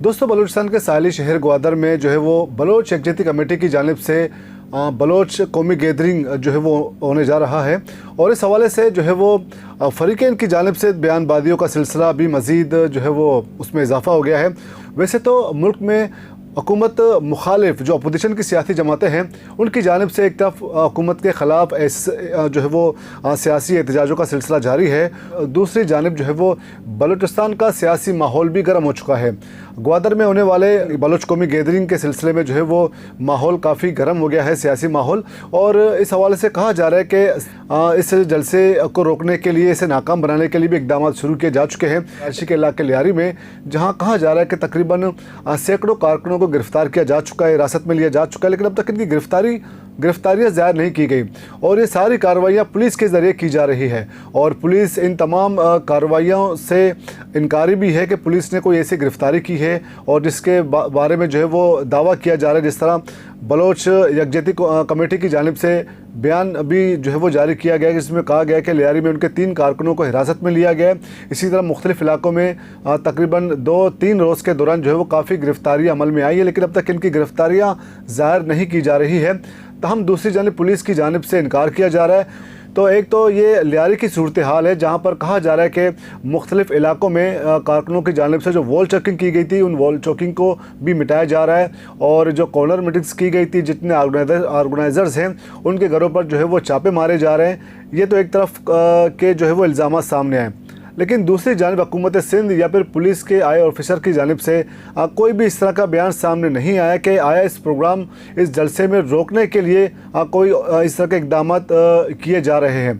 दोस्तों, बलूचिस्तान के साहिली शहर ग्वादर में जो है वो बलोच यकजहती कमेटी की जानिब से बलोच कौमी गैदरिंग जो है वो होने जा रहा है और इस हवाले से जो है वो फ़रीक़ैन की जानिब से बयानबाजियों का सिलसिला भी मज़ीद जो है वो उसमें इजाफ़ा हो गया है। वैसे तो मुल्क में हुकूमत मुखालिफ जो अपोजिशन की सियासी जमातें हैं उनकी जानिब से एक तरफ हुकूमत के ख़िलाफ़ जो है वो सियासी एहतजाजों का सिलसिला जारी है, दूसरी जानिब जो है वो बलूचिस्तान का सियासी माहौल भी गर्म हो चुका है। ग्वादर में होने वाले बलोच कौमी गैदरिंग के सिलसिले में जो है वो माहौल काफ़ी गर्म हो गया है, सियासी माहौल, और इस हवाले से कहा जा रहा है कि इस जलसे को रोकने के लिए, इसे नाकाम बनाने के लिए भी इकदाम शुरू किए जा चुके हैं। कराची के इलाके लियारी में जहाँ कहा जा रहा है कि तकरीबन सैकड़ों कारकुनों को गिरफ्तार किया जा चुका है, हिरासत में लिया जा चुका है, लेकिन अब तक इनकी गिरफ्तारियाँ ज़ाहिर नहीं की गई और ये सारी कार्रवाइयाँ पुलिस के ज़रिए की जा रही है और पुलिस इन तमाम कार्रवाइयों से इनकारी भी है कि पुलिस ने कोई ऐसी गिरफ्तारी की है और जिसके बारे में जो है वो दावा किया जा रहा है। जिस तरह बलोच यकजहती कमेटी की जानिब से बयान अभी जो है वो जारी किया गया है जिसमें कहा गया है कि लियारी में उनके 3 कारकुनों को हिरासत में लिया गया है। इसी तरह मुख्तलिफ इलाकों में तकरीबन 2-3 रोज़ के दौरान जो है वो काफ़ी गिरफ्तारियाँ अमल में आई है, लेकिन अब तक इनकी गिरफ्तारियाँ ज़ाहिर नहीं की जा रही है। तहम दूसरी जानिब पुलिस की जानिब से इनकार किया जा रहा है। तो एक तो ये लियारी की सूरत हाल है जहाँ पर कहा जा रहा है कि मुख्तलिफ इलाकों में कारकुनों की जानिब से जो वॉल चेकिंग की गई थी उन वॉल चेकिंग को भी मिटाया जा रहा है और जो कॉर्नर मीटिंग्स की गई थी, जितने ऑर्गेनाइज़र्स हैं उनके घरों पर जो है वो छापे मारे जा रहे हैं। ये तो एक तरफ के जो है वो इल्ज़ाम सामने आए, लेकिन दूसरी जानिब हुकूमत सिंध या फिर पुलिस के आए ऑफिसर की जानिब से कोई भी इस तरह का बयान सामने नहीं आया कि आया इस प्रोग्राम, इस जलसे में रोकने के लिए कोई इस तरह के इकदाम किए जा रहे हैं।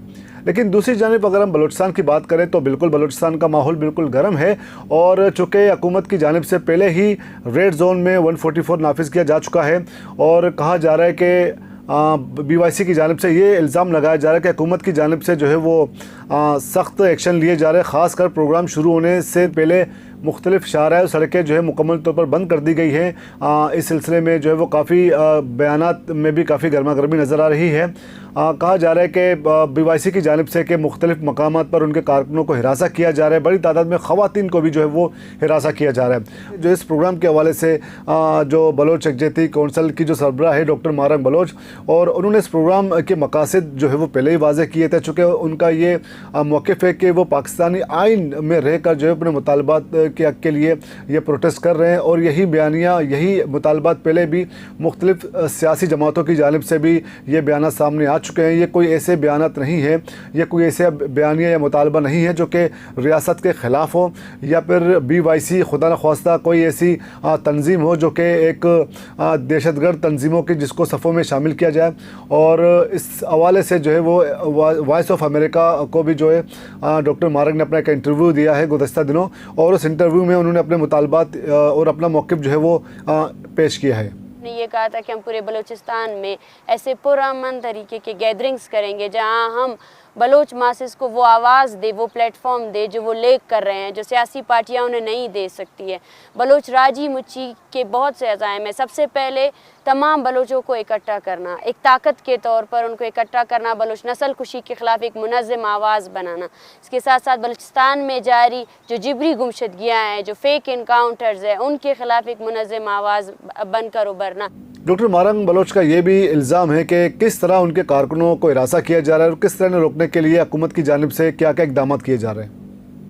लेकिन दूसरी जानिब अगर हम बलूचिस्तान की बात करें तो बिल्कुल बलूचिस्तान का माहौल बिल्कुल गर्म है और चूँकि हुकूमत की जानिब से पहले ही रेड जोन में 144 नाफिज किया जा चुका है और कहा जा रहा है कि BYC की जानिब से ये इल्ज़ाम लगाया जा रहा है कि हुकूमत की जानिब से जो है वो सख्त एक्शन लिए जा रहे हैं। ख़ासकर प्रोग्राम शुरू होने से पहले मुख्तलिफ शाहराह और सड़कें जो है मुकम्मल तौर पर बंद कर दी गई हैं। इस सिलसिले में जो है वो काफ़ी बयानात में भी काफ़ी गर्मा गर्मी नज़र आ रही है। कहा जा रहा है कि BYC की जानिब से कि मुख्तलिफ मकामात पर उनके कारकुनों को हिरासा किया जा रहा है, बड़ी तादाद में ख़वातीन को भी जो है वो हिरासा किया जा रहा है। जो इस प्रोग्राम के हवाले से जो बलोच यकजहती कौंसल की जो सरबराह है डॉक्टर मारंग बलोच, और उन्होंने इस प्रोग्राम के मकासद जो है वो पहले ही वाज़ेह किए थे, चूँकि उनका ये मौक़िफ़ है कि वो पाकिस्तानी आइन में रहकर जो है अपने मुतालबात के हक़ के लिए ये प्रोटेस्ट कर रहे हैं और यही बयानियाँ, यही मुतालबात पहले भी मुख्तलिफ सियासी जमातों की जानिब से भी ये बयान सामने आ चुके हैं। ये कोई ऐसे बयानात नहीं है, ये कोई ऐसे बयानिया या मुतालबा नहीं है जो कि रियासत के ख़िलाफ़ हो या फिर BYC खुदा न ख्वास्ता कोई ऐसी तंजीम हो जो कि एक दहशतगर्द तंजीमों की जिसको सफ़ों में शामिल किया जाए। और इस हवाले से जो है वो वॉइस ऑफ अमेरिका को भी जो है डॉक्टर मारंग ने अपना एक इंटरव्यू दिया है गुज़श्ता दिनों और उस इंटरव्यू में उन्होंने अपने मुतालबात और अपना मौक़िफ़ जो है वो पेश किया है। ने ये कहा था कि हम पूरे बलूचिस्तान में ऐसे पुरअमन तरीके के गैदरिंग्स करेंगे जहां हम बलोच मासेस को वो आवाज़ दे, वो प्लेटफॉर्म दे जो वो लेक कर रहे हैं, जो सियासी पार्टियां उन्हें नहीं दे सकती है। बलोच राजी मुची के बहुत से अज़ाइम है। सबसे पहले तमाम बलोचों को इकट्ठा करना, एक ताकत के तौर पर उनको इकट्ठा करना, बलोच नस्ल कुशी के ख़िलाफ़ एक मुनज़्ज़म आवाज़ बनाना। इसके साथ साथ बलूचिस्तान में जारी जो जिबरी गुमशदगियाँ हैं, जो फेक इनकाउंटर्स हैं, उनके ख़िलाफ़ एक मुनज़्ज़म आवाज़ बनकर उभरना। डॉक्टर मारंग बलोच का ये भी इल्ज़ाम है कि किस तरह उनके कारकुनों को हिरासा किया जा रहा है और किस तरह रोकने के लिए हुकूमत की जानिब से क्या क्या इकदाम किए जा रहे हैं।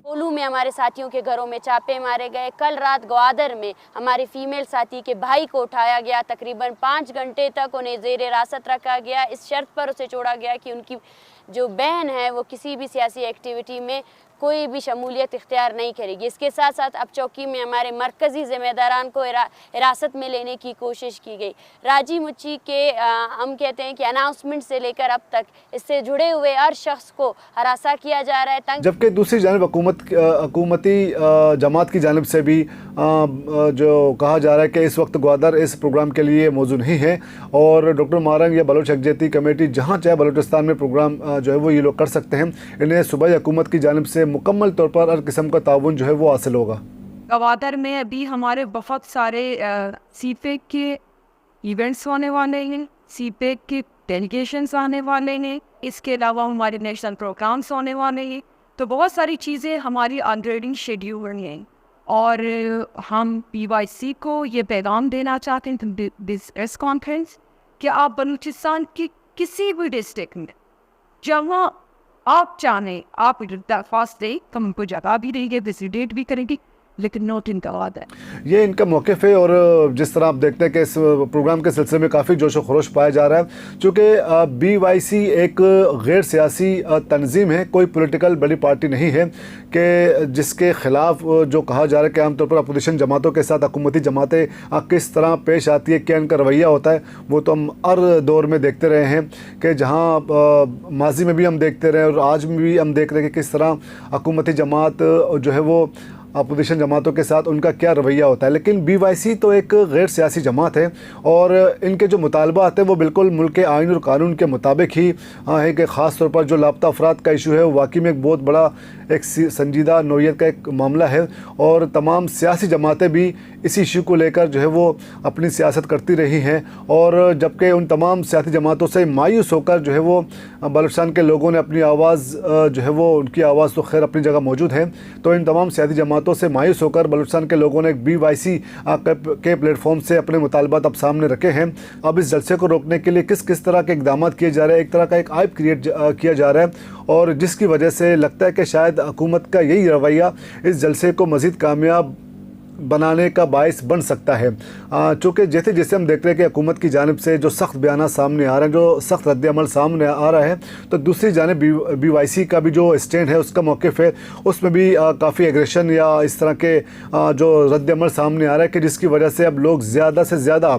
कोलू में हमारे साथियों के घरों में छापे मारे गए। कल रात ग्वादर में हमारे फीमेल साथी के भाई को उठाया गया, तकरीबन 5 घंटे तक उन्हें ज़ेर हिरासत रखा गया। इस शर्त पर उसे छोड़ा गया कि उनकी जो बहन है वो किसी भी सियासी एक्टिविटी में कोई भी शमूलियत इख्तियार नहीं करेगी। इसके साथ साथ अब चौकी में हमारे मरकज़ी ज़िम्मेदारान को हिरासत में लेने की कोशिश की गई। राजी मुची के हम कहते हैं कि अनाउंसमेंट से लेकर अब तक इससे जुड़े हुए हर शख्स को हरासा किया जा रहा है। जबकि दूसरी जानिब हुकूमती जमात की जानिब से भी जो कहा जा रहा है कि इस वक्त ग्वादर इस प्रोग्राम के लिए मौजूद नहीं है और डॉक्टर मारंग या बलोच यकजहती कमेटी जहाँ चाहे बलूचिस्तान में प्रोग्राम जो है वो ये लोग कर सकते हैं। इन्हें सूबाई हुकूमत की जानिब से मुकम्मल तौर पर हर किस्म का ताउन जो है वो हासिल होगा। ग्वादर में अभी हमारे बहुत सारे CPEC के इवेंट्स होने वाले हैं, CPEC के डेलीगेशंस आने वाले हैं, इसके अलावा हमारे नेशनल प्रोग्राम्स होने वाले हैं। तो बहुत सारी चीज़ें हमारी ऑलरेडी शेड्यूल हैं। और हम PYC को ये पैगाम देना चाहते हैं दिस प्रेस कॉन्फ्रेंस कि आप बलूचिस्तान की किसी भी डिस्ट्रिक्ट में जहाँ आप चाहें आप दरख्वास्त दें, तो हमको जगह भी देंगे, विजिट भी करेंगे, लेकिन नोट इनका वादा है। ये इनका मौक़िफ़ है। और जिस तरह आप देखते हैं कि इस प्रोग्राम के सिलसिले में काफ़ी जोश व खरोश पाया जा रहा है, चूँकि BYC एक गैर सियासी तंजीम है, कोई पॉलिटिकल बड़ी पार्टी नहीं है कि जिसके ख़िलाफ़ जो कहा जा रहा है कि आमतौर पर अपोजिशन जमातों के साथ हुकूमती जमातें किस तरह पेश आती है, क्या इनका रवैया होता है, वो तो हम हर दौर में देखते रहे हैं कि जहाँ माजी में भी हम देखते रहे और आज भी हम देख रहे हैं कि किस तरह हुकूमती जमात जो है वो अपोजिशन जमातों के साथ उनका क्या रवैया होता है। लेकिन BYC तो एक गैर सियासी जमात है और इनके जो मुतालबात हैं वो बिल्कुल मुल्क के आइन और कानून के मुताबिक ही है कि ख़ास तौर पर जो लापता अफराद का इशू है वो वाकई में एक बहुत बड़ा एक संजीदा नौयत का एक मामला है और तमाम सियासी जमातें भी इसी इशू को लेकर जो है वो अपनी सियासत करती रही हैं। और जबकि उन तमाम सियासी जमातों से मायूस होकर जो है वो बलूचिस्तान के लोगों ने अपनी आवाज़ जो है वो उनकी आवाज़ तो खैर अपनी जगह मौजूद है, तो इन तमाम सियासी जमातों से मायूस होकर बलूचिस्तान के लोगों ने एक BYC के प्लेटफॉर्म से अपने मुतालबात अब सामने रखे हैं। अब इस जलसे को रोकने के लिए किस किस तरह के इक़दाम किए जा रहे हैं, एक तरह का एक आइप क्रिएट किया जा रहा है और जिसकी वजह से लगता है कि शायद हुकूमत का यही रवैया इस जलसे को मज़ीद कामयाब बनाने का बायस बन सकता है। चूँकि जैसे जैसे हम देख रहे हैं कि हुकूमत की जानिब से जो सख्त बयान सामने आ रहे हैं, जो सख्त रद्द-ए-अमल सामने आ रहा है, तो दूसरी जानिब BYC का भी जो स्टैंड है, उसका मौक़िफ़ है, उसमें भी काफ़ी एग्रेशन या इस तरह के जो रद्द-ए-अमल सामने आ रहा है कि जिसकी वजह से अब लोग ज़्यादा से ज़्यादा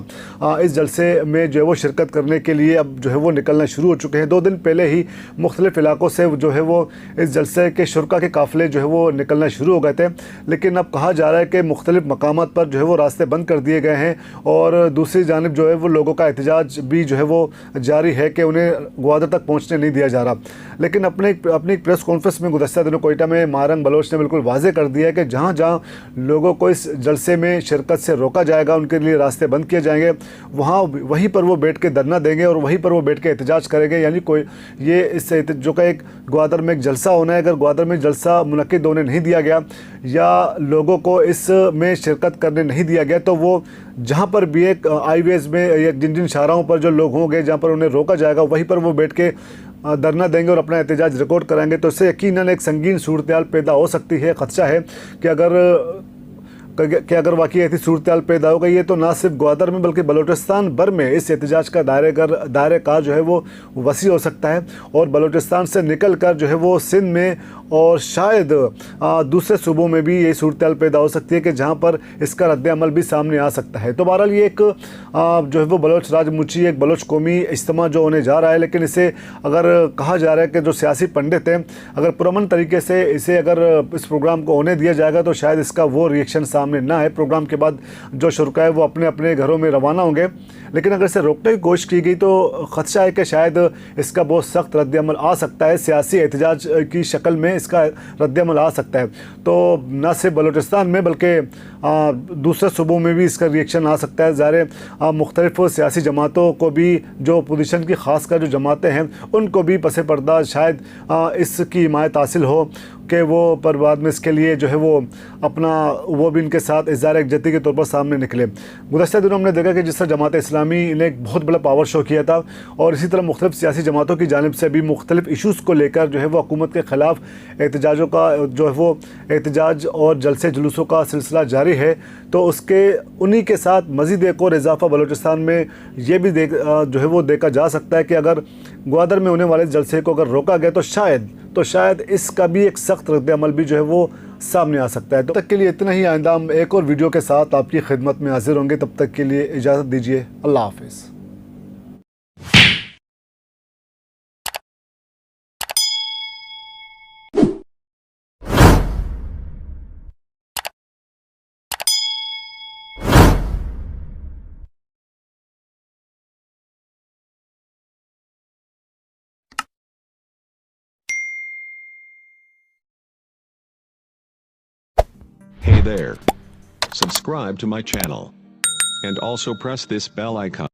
इस जलसे में जो है वो शिरकत करने के लिए अब जो है वो निकलना शुरू हो चुके हैं। 2 दिन पहले ही मुख्तलिफ़ इलाकों से जो है वो इस जलसे के शुरका के काफ़िले जो है वो निकलना शुरू हो गए थे, लेकिन अब कहा जा रहा है कि मुख्तलिफ़ मकामात पर जो है वो रास्ते बंद कर दिए गए हैं और दूसरी जानिब जो है वो लोगों का एहतजाज भी जो है वो जारी है कि उन्हें ग्वादर तक पहुंचने नहीं दिया जा रहा। लेकिन अपनी प्रेस कॉन्फ्रेंस में गुज़श्ता दिनों कोयटा में मारंग बलोच ने बिल्कुल वाज़े कर दिया है कि जहाँ जहाँ लोगों को इस जलसे में शिरकत से रोका जाएगा, उनके लिए रास्ते बंद किए जाएंगे, वहीं पर वो बैठ के धरना देंगे और वहीं पर वो बैठ के एहतजाज करेंगे। यानी कोई ये इस जो का एक ग्वादर में एक जलसा होना है, अगर ग्वादर में जलसा मुनक्किद होने नहीं दिया गया या लोगों को इस में शिरकत करने नहीं दिया गया, तो वो जहाँ पर भी एक हाईवेज़ में या जिन जिन शाहराहों पर जो लोग होंगे जहाँ पर उन्हें रोका जाएगा, वहीं पर वो बैठ के धरना देंगे और अपना एहतजाज रिकॉर्ड कराएंगे। तो इससे यकीनन एक संगीन सूरत-ए-हाल पैदा हो सकती है। ख़दशा है कि अगर वाकई ऐसी सूरत-ए-हाल पैदा हो गई है तो ना सिर्फ ग्वादर में बल्कि बलूचिस्तान भर में इस एहतजाज का दायरे कार जो है वो वसी हो सकता है और बलूचिस्तान से निकल कर जो है वो सिंध में और शायद दूसरे सूबों में भी ये सूरत-ए-हाल पैदा हो सकती है कि जहाँ पर इसका रद्द-ए-अमल भी सामने आ सकता है। तो बहरहाल ये एक जो है वो बलोच राजमुची एक बलोच कौमी इज्तिमा जो होने जा रहा है, लेकिन इसे अगर कहा जा रहा है कि जो सियासी पंडित हैं अगर पुरअमन तरीके से इसे अगर इस प्रोग्राम को होने दिया जाएगा तो शायद इसका वो रिएक्शन सामने ना है। प्रोग्राम के बाद जो शुरका है वो अपने अपने घरों में रवाना होंगे, लेकिन अगर इसे रोकने की कोशिश की गई तो ख़दशा है कि शायद इसका बहुत सख्त रद्द-ए-अमल आ सकता है, सियासी एहतजाज की शक्ल में इसका रद्द-ए-अमल आ सकता है। तो न सिर्फ बलूचिस्तान में बल्कि दूसरे सूबों में भी इसका रिएक्शन आ सकता है। ज़ाहिर मुख्तलिफ सियासी जमातों को भी जो अपोजिशन की ख़ासकर जो जमातें हैं उनको भी पसे पर्दा शायद इसकी हिमायत हासिल हो कि वो पर बाद में इसके लिए जो है वो अपना वो भी इनके साथ इज़हार यकजहती के तौर पर सामने निकले। गुज़श्ता दिनों हमने देखा कि जिस तरह जमात इस्लामी ने एक बहुत बड़ा पावर शो किया था और इसी तरह मुख्तलिफ सियासी जमातों की जानिब से भी मुख्तलिफ इशूज़ को लेकर जो है वो हुकूमत के ख़िलाफ़ एहतजाजों का जो है वो एहतजाज और जलसे जुलूसों का सिलसिला जारी है। तो उसके उन्हीं के साथ मज़ीद एक और इजाफ़ा बलूचिस्तान में ये भी जो है वो देखा जा सकता है कि अगर ग्वादर में होने वाले जलसे को अगर रोका गया तो शायद इसका भी एक सख्त रद्द-ए-अमल भी जो है वो सामने आ सकता है। तो तब तक के लिए इतना ही। आइंदा हम एक और वीडियो के साथ आपकी खिदमत में हाजिर होंगे। तब तक के लिए इजाज़त दीजिए। अल्लाह हाफ़िज़। Hey there. Subscribe to my channel. And also press this bell icon.